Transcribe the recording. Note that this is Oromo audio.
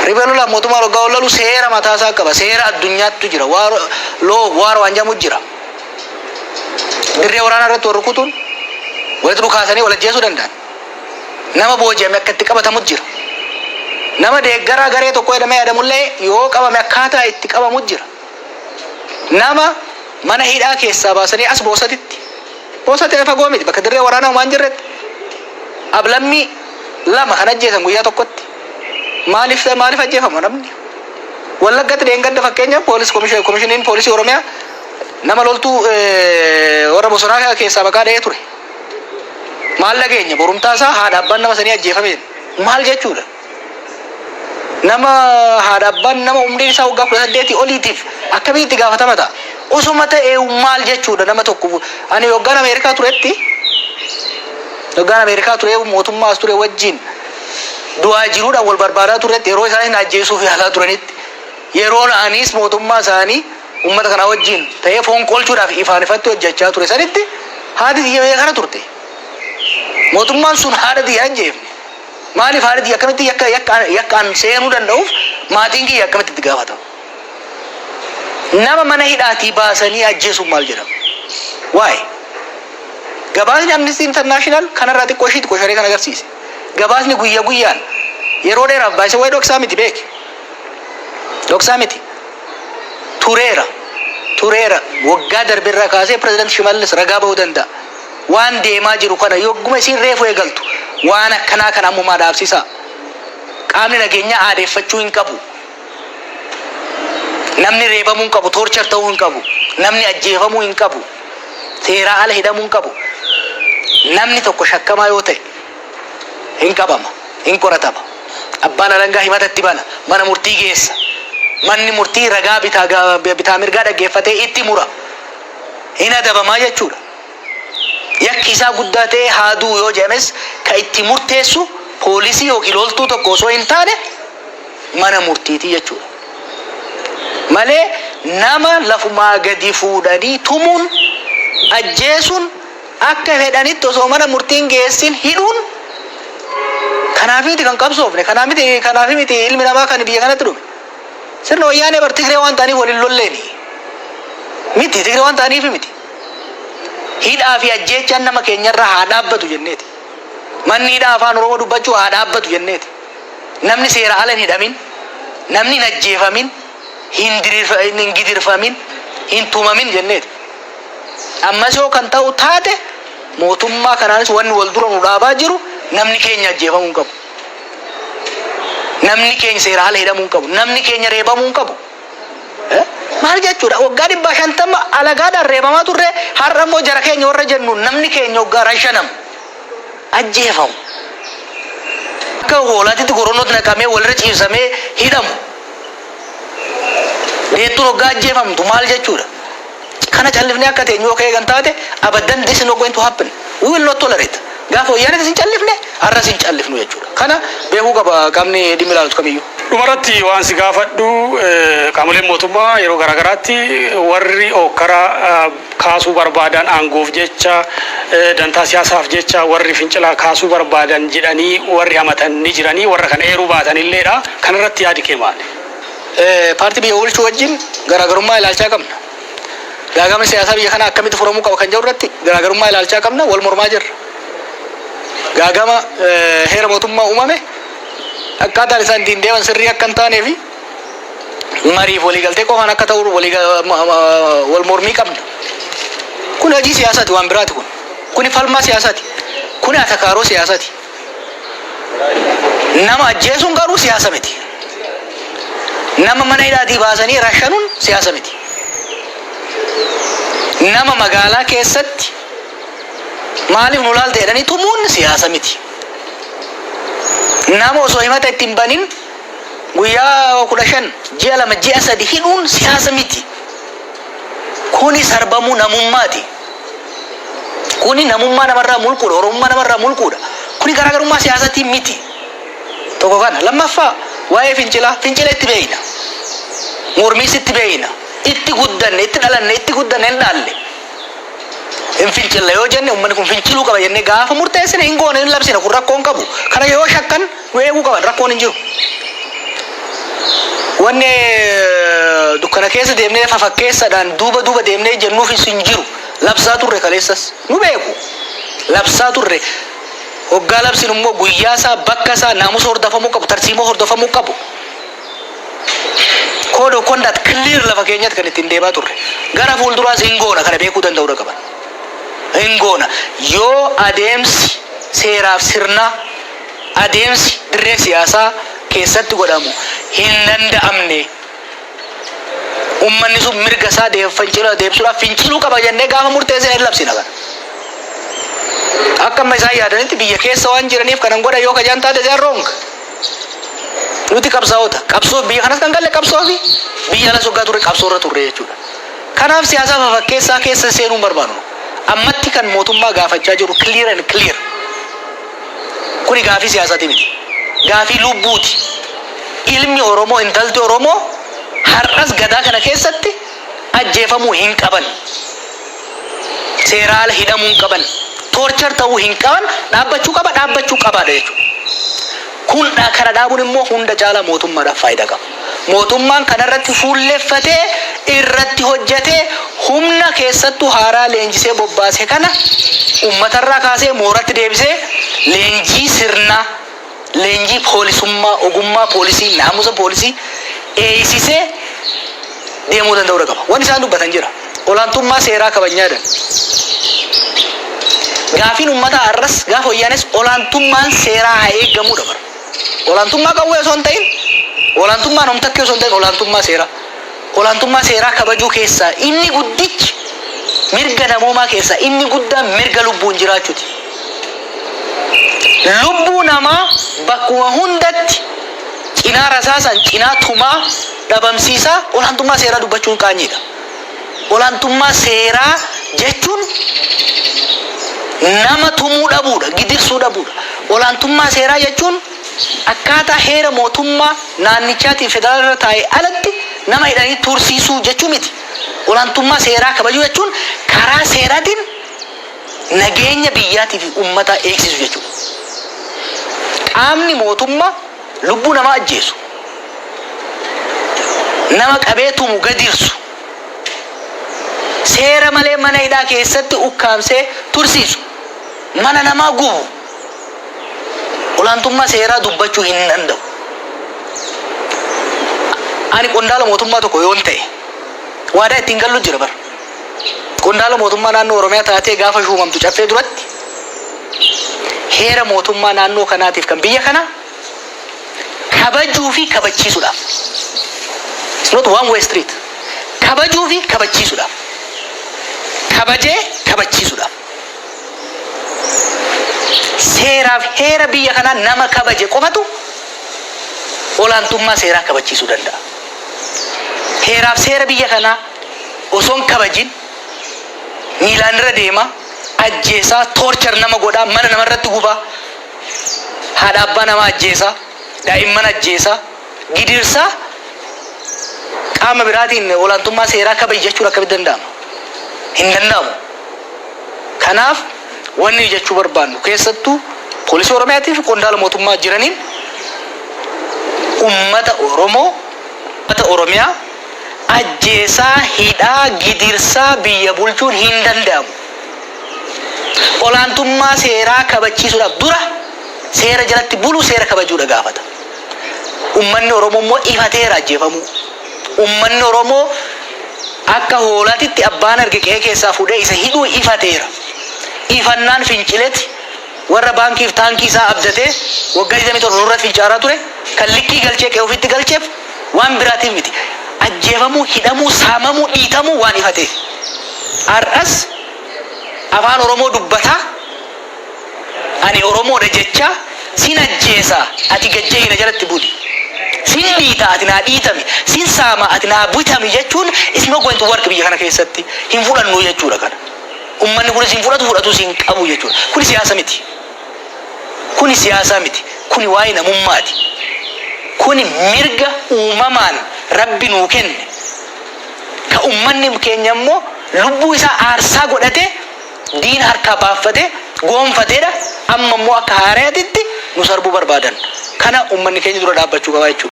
Ribelola mootummaa roga olalu seera mataa isaa qaba. Seera addunyaatti jira. Waar waanjamu jira. Dirree waraanaa irratti rukutuun walitti dhukaasanii wal ajjeesuu danda'an. Nama booji'ame akka itti qabatamu jira. Nama deeggaraa garee tokko jedhamee yaadamullee yoo qabame akkaataa itti qabamu jira. Nama mana hidhaa keessaa baasanii as boosatitti. Boosatee fagoo miti bakka dirree waraanaa waan jirretti. Ablammii lama kan ajjeesan guyyaa tokkotti. Maaliif ajjeefamu namni? Wallaggatti deengadda fakkeenyaaf komishiniin poolisii Oromiyaa nama loltuu warra bosonaa keessaa maqaa dha'ee ture. Maal dhageenya borumtaa isaa haadha abbaan nama sanii ajjeefame. Maal jechuudha? Nama haadha abbaan nama umriin isaa waggaa 18 oliitiif akkamitti gaafatama ta'a? Osuma ta'ee maal jechuudha nama tokko. Ani waggaan Ameerikaa ture mootummaas ture wajjin du'aa jiruudhaan wal barbaadaa turetti yeroo isaan ajjeesuuf yaalaa turanitti yeroo anis mootummaa isaanii ummata kana wajjin ta'ee foon qolchuudhaaf ifaan ifatti hojjechaa ture sanitti haati xiyyaa kana turte. Mootummaan sun haadha xiyyaa hin jeefne. Maaliif haadha xiyyaa akkamitti yakkaan seenuu danda'uuf maatiin kiyya akkamitti itti gaafatama? Nama mana hidhaatii baasanii ajjeesuun maal jedhama? Waa'ee gabaasni Amnesty International kanarraa xiqqoo ishiitti qosharee kan agarsiise. Gabaasni guyyaa guyyaan yeroo dheeraaf baay'ee waa'ee dhoksaa miti beeke. Dhoksaa miti. Tureera waggaa darbirraa kaasee pireezidant Shimallis ragaa bahuu danda'a. Waan deemaa jiru kana yogguma isin reefu eegaltu waan akkanaa kan ammumaa dhaabsisaa. Qaamni nageenyaa aadeeffachuu hin qabu. Namni reebamuu hin qabu, toorchar ta'uu hin qabu. Namni ajjeefamuu hin qabu. Seeraa ala hidhamuu hin qabu. Namni tokko shakkamaa yoo ta'e hin qabama, hin qoratama. Abbaan alangaa himatatti bana, mana murtii geessa. Manni murtii ragaa bitaa mirgaa dhaggeeffatee itti mura. Hin adabamaa jechuudha. Yakki isaa guddaa ta'e haaduu yoo jedhames kan itti murteessu poolisii yookiin loltuu tokko osoo hin taane mana murtiiti jechuudha. Malee nama lafumaa gadi fuudhanii tumuun ajjeesuun akka fedhanitti osoo mana murtiin geessin hidhuun kanaaf miti kan qabsoofne kanaaf miti ilmi namaa kan biyya kanatti dhume. Sirna wayyaanee bar Tigree waan ta'aniif waliin lolleeni. Miti Tigree waan ta'aniif miti. Hidhaa fi ajjeechaan nama keenyarraa haa dhaabbatu jenneeti. Manni hidhaa afaan Oromoo dubbachuu haa dhaabbatu jenneeti. Namni seera ala hin hidhamin, namni hin ajjeefamin, hin gidirfamin, hin tumamin jenneeti. Ammas yoo kan ta'u taate mootummaa kanaanis wanni wal dura nu dhaabaa jiru namni keenya ajjeefamuu hin qabu. Namni keenya seera ala hidhamuu hin qabu. Namni keenya reebamuu hin qabu. Maal jechuudha? Waggaa 150 alagaadhaan reebamaa turre har'a immoo jara keenya warra jennu namni keenya waggaa 5 ajjeefamu. Akka hoolaatitti goronootti naqamee walirra ciibsamee hidhamu. Deettuun waggaa ajjeefamtu maal jechuudha? Kana callifnee akka teenyu yoo ka'ee kan taate abaddan this is not going to happen. We will not tolerate. Gaafa wayyaanee isin callifne har'as hin callifnu jechuudha. Kana beekuu qaba qaamni dhimmi ilaalu kamiyyuu. Dhumarratti waan si gaafadhu qaamoleen mootummaa yeroo garaagaraatti warri karaa kaasuu barbaadan aangoof jecha dantaa siyaasaaf jecha warri fincilaa kaasuu barbaadan jedhanii warri hamatan ni jiranii warra kana eeruu baatan illeedha. Kanarratti yaadi kee maali? Paartii biyya bulchuu wajjin garaagarummaa ilaalchaa qabna. Gaagamni siyaasaa biyya kana akkamitti furamuu qaba kan jedhu irratti garaagarummaa ilaalchaa qabna wal mormaa jirra. Gaagama heera mootummaa uumame akkaataan isaan ittiin deeman sirrii akka hin taanee fi mariif waliigaltee qofaan akka ta'u wal mormii qabna. Kun hojii siyaasaati waan biraati kun. Kuni falmaa siyaasaati. Kuni atakaaroo siyaasaati. Nama ajjeesuun garuu siyaasa miti. Nama mana hidhaatii baasanii rashanuun siyaasa miti. Nama magaalaa keessatti maaliif nu laalte jedhanii tumuun siyaasa miti. Nama osoo himata ittiin banin guyyaa 15 ji'a 2 ji'a 3 hidhuun siyaasa miti. Kuni sarbamuu namummaati. Kuni namummaa namarraa mulquudha. Oromummaa namarraa mulquudha. Kuni garaagarummaa siyaasatii miti. Tokko kana lammaffaa waa'ee fincila itti beeyna. Mormiis itti beeyna. Itti guddanne itti dhalanne itti guddanne hin dhaalle. Hin fincilla yoo jenne uummanni kun finciluu qaba jennee gaafa murteessine hin goone hin labsine kun rakkoon qabu. Kana yoo shakkan nu eeguu qaban rakkoon hin jiru. wanne dukkana keessa deemnee fafakkeessaadhaan duuba deemnee jennuuf hin jiru. Labsaa turre kaleessas nu beeku. Labsaa turre hoggaa labsin immoo guyyaasaa bakkasaa naamusa hordofamuu qabu, tarsiimoo hordofamuu qabu. Code of conduct clear lafa keenyatti kan ittiin deemaa turre. Gara fuulduraas hin goona kana beekuu danda'uu qaban. Hin goona yoo adeemsi seeraaf sirna adeemsi dirree siyaasaa keessatti godhamu hin danda'amne ummanni sun mirga isaa deebisuudhaaf finciluu qaba jennee gaafa murteessine hin labsina kana. Akka amma isaan yaadanitti biyya keessa waan jiraniif kanan godha yoo kajaan taate isaan wrong. Nuti qabsaa'ota qabsoo biyya kanas kan galle qabsoo fi biyya ala soggaa turre qabsoorra turre jechuudha. Kanaaf siyaasa fafakkeessaa keessa seenuu barbaadu. Ammatti kan mootummaa gaafachaa jiru clear and clear. Kuni gaafii siyaasaati miti. Gaafii lubbuuti. Ilmi Oromoo intalti Oromoo har'as gadaa kana keessatti ajjeefamuu hin qaban. Seeraan ala hidhamuu hin qaban. Torchar ta'uu hin qaban. Dhaabbachuu qabaadha jechuudha. Kun kana dhaabuun immoo hunda caalaa mootummaadhaaf faayidaa qaba. Mootummaan kanarratti fuulleeffatee irratti hojjetee humna keessattuu haaraa leenjisee bobbaase kana uummatarraa kaasee mooratti deebisee leenjii sirnaa, leenjii poolisummaa, ogummaa poolisii, naamusa poolisii eeysisee deemuu danda'uu qaba. Wanni isaan dubbatan jira. Olaantummaa seeraa kabajnyaadhan. Gaafiin uummataa har'as gaafa hoyyaanes olaantummaan seeraa haa eeggamuu dabara. Olaantummaa qawwee osoo hin ta'in, olaantummaan homtakkee osoo hin ta'in olaantummaa seeraa. Olaantummaa seeraa kabajuu keessaa inni guddichi mirga namoomaa keessaa inni guddaan mirga lubbuun jiraachuuti. Lubbuu namaa bakkuma hundatti cinaa rasaasan, cinaa tumaa dhabamsiisaa olaantummaa seeraa dubbachuun qaanyiidha. Olaantummaa seeraa jechuun nama tumuu dhabuudha, gidirsuu dhabuudha. Olaantummaa seeraa jechuun akkaataa heera mootummaa naannichaatiin federaalaa taa'ee alatti nama hidhanii tursiisuu jechuu miti. Olaantummaa seeraa kabajuu jechuun karaa seeraatiin nageenya biyyaatii fi uummataa eegsisu jechuudha. Qaamni mootummaa lubbuu namaa ajjeesu, nama qabee tumu gadirsu, seera malee mana hidhaa keessatti ukkaamsee tursiisu, mana namaa gubu, olaantummaa seeraa dubbachuu hin danda'u. Ani qondaala mootummaa tokko yoon ta'e waadaa ittiin gallu jira bara. Qondaala mootummaa naannoo Oromiyaa taatee gaafa shuumamtu caffee duratti heera mootummaa naannoo kanaatiif kan biyya kana kabajuu fi kabachiisuudhaaf. It's not one way street. Kabajuu fi kabachiisuudhaaf. Kabajee kabachiisuudhaaf. Seeraaf heera biyya kanaa nama kabaje qofatu olaantummaa seeraa kabachiisuu danda'a. Heeraaf seera biyya kanaa osoo hin kabajin miilaan irra deema, ajjeesaa, torchar nama godhaa, mana namarratti gubaa, haadha abbaa nama ajjeesaa, daa'imman ajjeesaa, gidirsaa qaama biraatiin olaantummaa seeraa kabaji jechuun akkamitti danda'ama? Hin danda'amu. Kanaaf wanni jechuu barbaannu keessattuu poolisii Oromiyaatii fi qondaala mootummaa jiraniin ummata Oromoo, ummata Oromiyaa ajjeesaa, hidhaa, gidirsaa biyya bulchuun hin danda'amu. Olaantummaa seeraa kabachiisuudhaaf dura seera jalatti bulu seera kabajuudha gaafata. Ummanni Oromoo immoo ifateera ajjeefamuu. Ummanni Oromoo akka hoolaatitti abbaan arge qe'ee keessaa fuudhee isa hidhuu ifateera. Ifannaan finciletti warra baankiif taankii isaa abdatee waggaa 27 irratti fincaaraa ture kan likkii galchee qe'ee ofitti galcheef waan biraatiif miti. Ajjeefamuu, hidhamuu, saamamuu, dhiitamuu waan ifateef. Har'as afaan Oromoo dubbataa ani Oromoodha jecha sin ajjeesaa ati gajjeeyina jalatti buli. Sin dhiita ati naa dhiitami, sin saama ati naa butami jechuun is not going to work biyya kana keessatti. Hin fudhannu jechuudha kana. Ummanni kunis hin fudhatu sin qabu jechuudha. Kuni siyaasa miti. Kuni siyaasa miti. Kuni waa'ee namummaati. Kuni mirga uumamaan Rabbi nuu kenne. Ka ummanni keenya immoo lubbuu isaa aarsaa godhatee diina harkaa baaffatee goonfateedha. Amma immoo akka haaraatitti nu sarbuu barbaadan. Kana ummanni keenya dura dhaabbachuu qaba jechuudha.